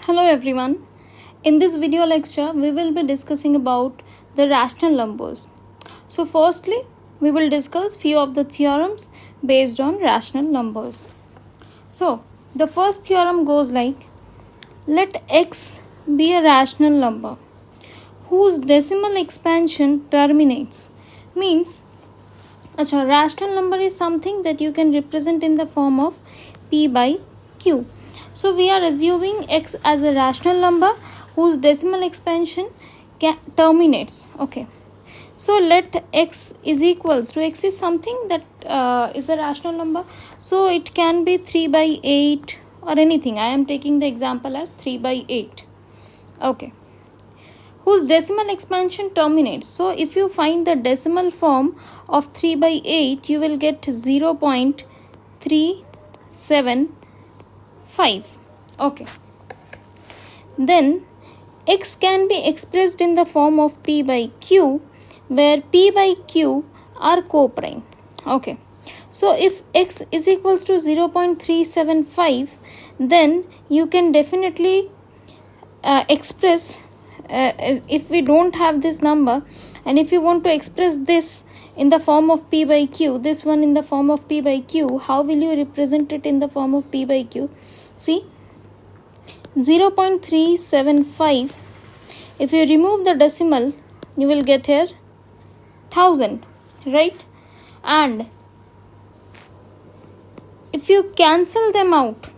Hello everyone. In this video lecture, we will be discussing about the rational numbers. So firstly, we will discuss few of the theorems based on rational numbers. So the first theorem goes like, let x be a rational number whose decimal expansion terminates. Means, a rational number is something that you can represent in the form of p by q. So we are assuming x as a rational number whose decimal expansion terminates. Okay. So let x is equals to, x is something that is a rational number. So it can be 3 by 8 or anything. I am taking the example as 3 by 8. Okay. Whose decimal expansion terminates. So if you find the decimal form of 3 by 8, you will get 0.375. Okay. Then x can be expressed in the form of p by q, where p by q are co-prime. Okay. So if x is equals to 0.375, then you can definitely express, if we don't have this number, and if you want to express this in the form of p by q, this one in the form of p by q, how will you represent it in the form of p by q? See, 0.375, if you remove the decimal, you will get here 1000, right? And if you cancel them out,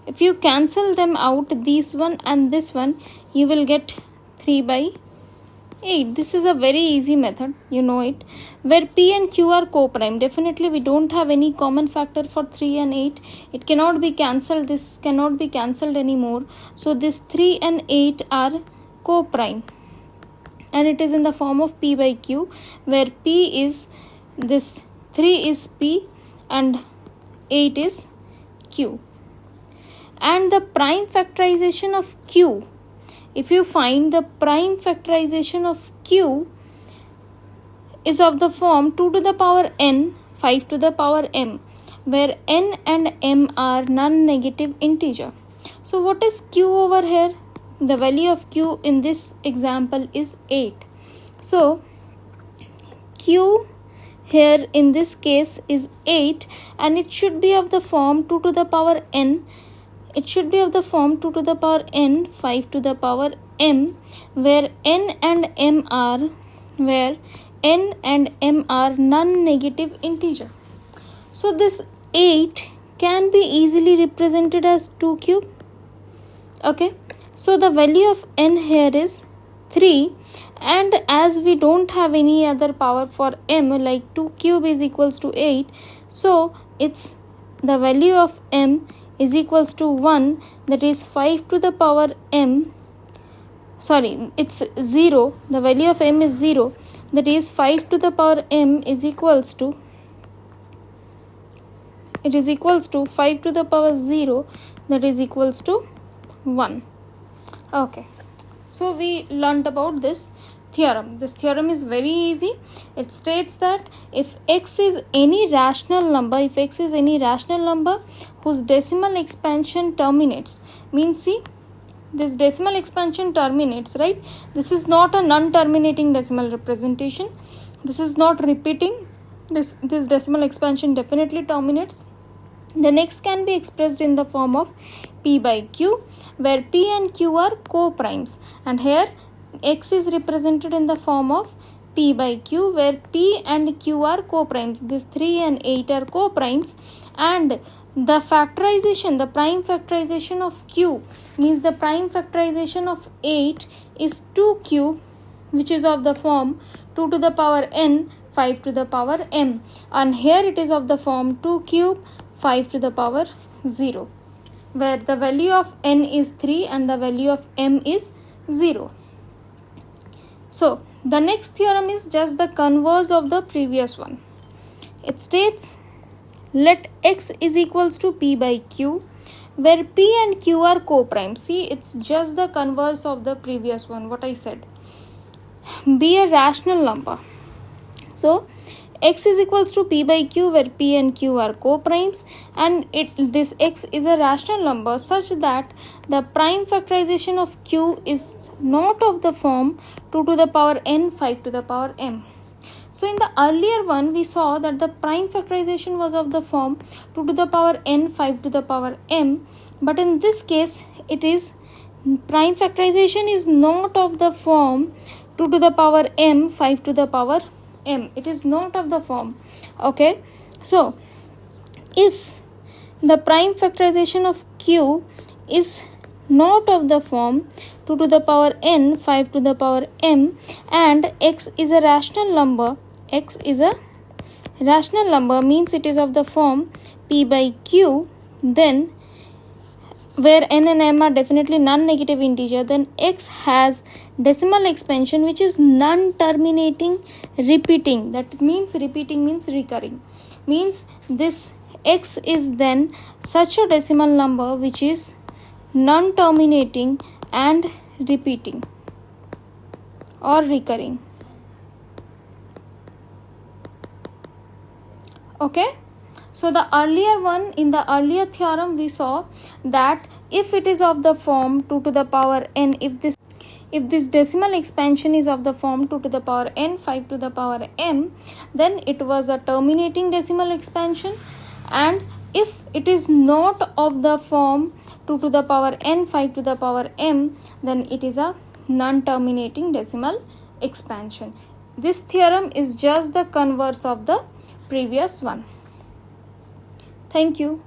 this one and this one, you will get 3 by 8. This is a very easy method, you know it, where p and q are co-prime. Definitely we don't have any common factor for 3 and 8. It cannot be cancelled. This cannot be cancelled anymore. So this 3 and 8 are co-prime, and it is in the form of p by q, where p is this, 3 is p and 8 is q. And the prime factorization of q, if you find the prime factorization of q is of the form 2 to the power n, 5 to the power m, where n and m are non-negative integer. So what is q over here? The value of q in this example is 8. So q here in this case is 8, and it should be of the form 2 to the power n. It should be of the form 2 to the power n, 5 to the power m, where n and m are non-negative integer. So this 8 can be easily represented as 2 cube. Okay. So the value of n here is 3, and as we don't have any other power for m, like 2 cube is equals to 8, so it's the value of m is equals to 1, that is 5 to the power m, it's 0, the value of m is 0, that is 5 to the power m is equals to 5 to the power 0, that is equals to 1. Okay, so we learned about this theorem. This theorem is very easy. It states that if x is any rational number, whose decimal expansion terminates, means see, this decimal expansion terminates, right? This is not a non-terminating decimal representation. This is not repeating. This decimal expansion definitely terminates. Then x can be expressed in the form of p by q, where p and q are co-primes, and here x is represented in the form of p by q, where p and q are co-primes. This 3 and 8 are co-primes, and the factorization, the prime factorization of q, means the prime factorization of 8 is 2 cube, which is of the form 2 to the power n, 5 to the power m, and here it is of the form 2 cube, 5 to the power 0, where the value of n is 3 and the value of m is 0. So the next theorem is just the converse of the previous one. It states, let x is equals to p by q, where p and q are co-prime. See, it's just the converse of the previous one, what I said. Be a rational number. So x is equals to p by q, where p and q are co-primes, and this x is a rational number such that the prime factorization of q is not of the form 2 to the power n 5 to the power m. So in the earlier one we saw that the prime factorization was of the form 2 to the power n 5 to the power m, but in this case it is prime factorization is not of the form 2 to the power m 5 to the power m. It is not of the form. Okay, so if the prime factorization of q is not of the form 2 to the power n 5 to the power m, and x is a rational number, x is a rational number means it is of the form p by q, then where n and m are definitely non-negative integer, then x has decimal expansion which is non-terminating repeating. That means repeating means recurring, means this x is then such a decimal number which is non-terminating and repeating or recurring. Okay, so the earlier one, in the earlier theorem we saw that if it is of the form 2 to the power n, if this decimal expansion is of the form 2 to the power n 5 to the power m, then it was a terminating decimal expansion, and if it is not of the form 2 to the power n 5 to the power m, then it is a non-terminating decimal expansion. This theorem is just the converse of the previous one. Thank you.